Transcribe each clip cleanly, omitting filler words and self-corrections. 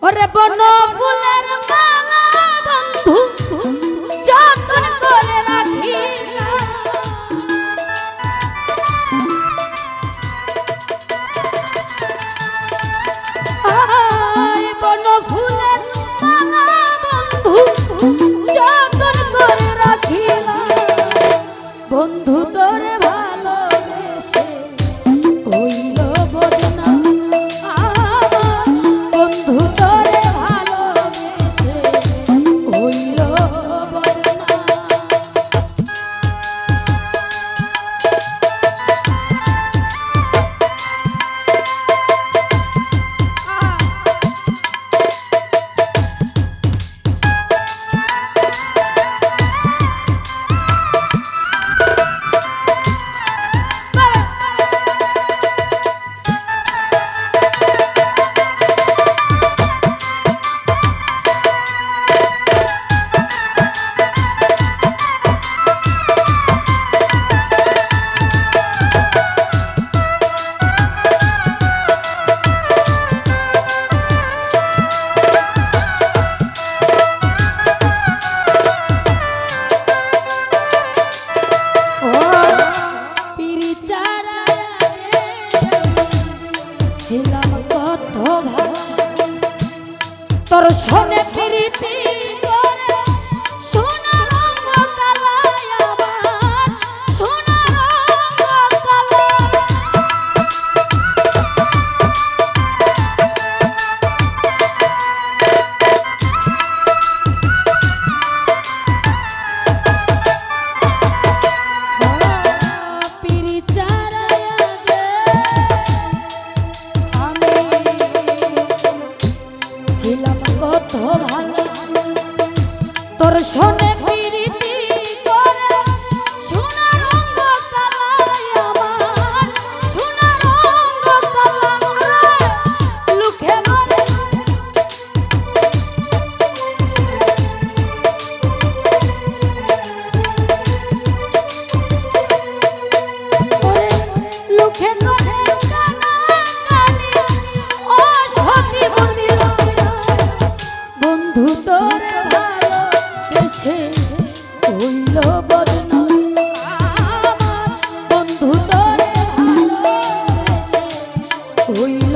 ওরে বন ফুলের মালা বন্ধু যতন করে রাখি বন ফুলের মালা বন্ধু যতন করে রাখি বন্ধু তোরে ভালোবেসে হইল বদনাম বন্ধু তোরে ভালোবেসে হইল তোর শোনে প্রীতি করে সোনা রঙ কালাই আমার সোনা রঙ কালাই ভালো তোর শোনে প্রীতি করে সোনা রঙ কালাই আমার সোনা রঙ কালাই লুকে মরে ওরে লুকে মরে কানা কানি ও সতী বন্দিল বন্ধু তোরে ভালোবেসে হইল বদনাম বন্ধু তোরে ভালোবেসে হইল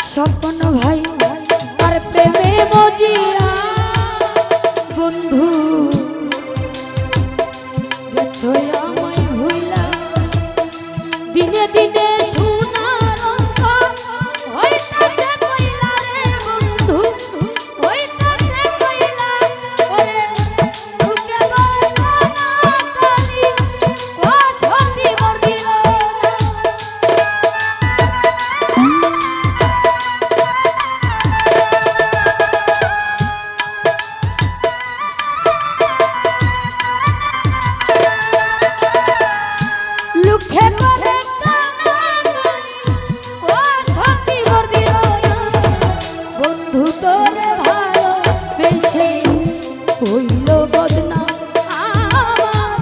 স্বপ্ন ভাই আর প্রেমে মজিয়া বন্ধু গেছো আমায় ভুইলা দিনে দিনে সোনা রঙ হইতাছে কইলা রে বন্ধু হইতাছে কইলা ওরে বুকে বর্ণনা করি ও সতী বর্দিল হইল বদনাম আমার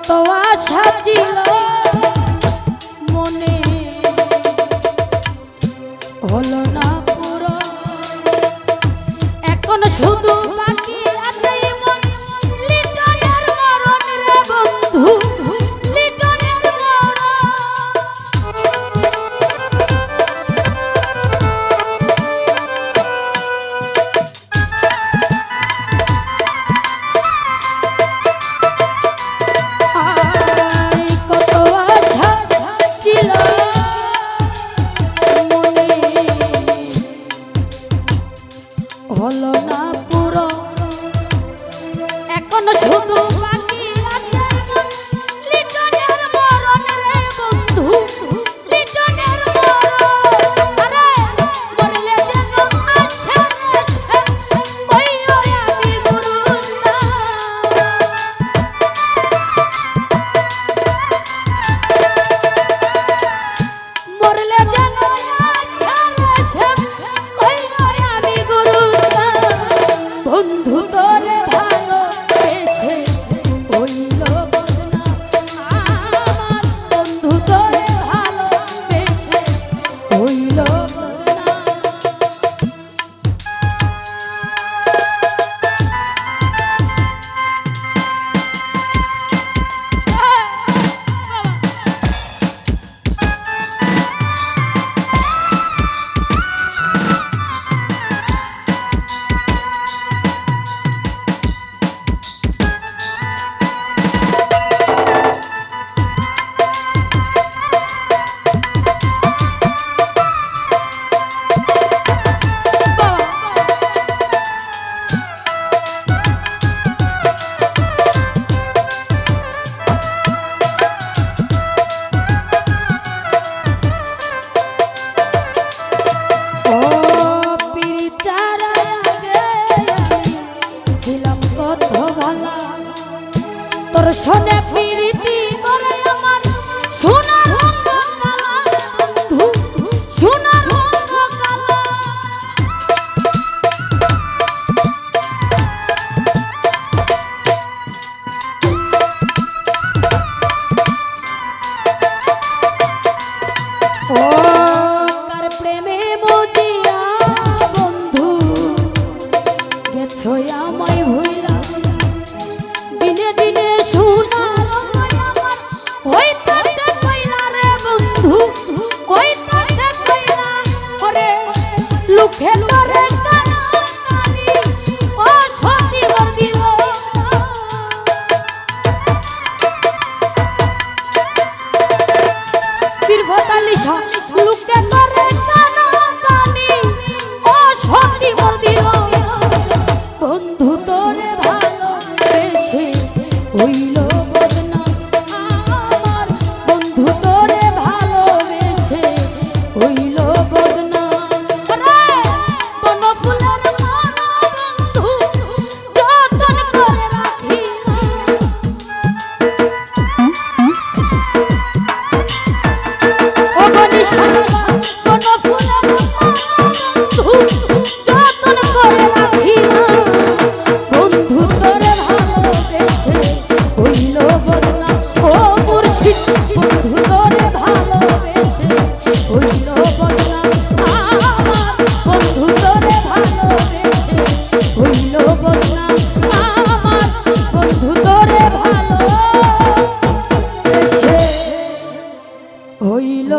কত আশা ছিল মনে হলো না পুরো এখন শুধু বাকি আছে মন লিটনের মরণ রে বন্ধু লিটনের হলো না পুরো এখন শুধু বাকি আছে লিটনের মরণ রে বন্ধু লিটনের মরণ আরে মরলে যেন আসে ওই আমি গুরুস্তা মরলে যেন আসে ওই আমি গুরুস্তা বন্ধু তোরে ভালোবেসে হইল বদনাম আমার বন্ধু তোরে ভালোবেসে হইল বদনাম তোর শোনে প্রীতি করে আমার সোনার রঙ কালা বন্ধু সোনার রঙ কালা ও কার প্রেমে মজিয়া বন্ধু গেছো আমায় ভুইলা দিনে দিনে সোনার আমার হইতাছে কইলা রে বন্ধু হইতাছে কইলা ওরে লুকে তোরে কানাকানি ও সতী বন্দিল বীরভতালিশা লুকে তোরে কানাকানি ও সতী বন্দিল বন্ধু তোরে ভালোবেসে হইল বদনাম আমার বন্ধু তোরে ভালোবেসে হইল বদনাম রে বন ফুলের মালা বন্ধু যতন করে রাখি ও গনিশা বন ফুলের মালা বন্ধু যতন করে রাখি বন্ধু তোরে ভালোবেসে হইল বদনাম ও মুর্শিদ বন্ধু তোরে ভালোবেসে হইল বদনাম আমার বন্ধু তোরে ভালোবেসে হইল বদনাম আমার বন্ধু তোরে ভালোবেসে হইল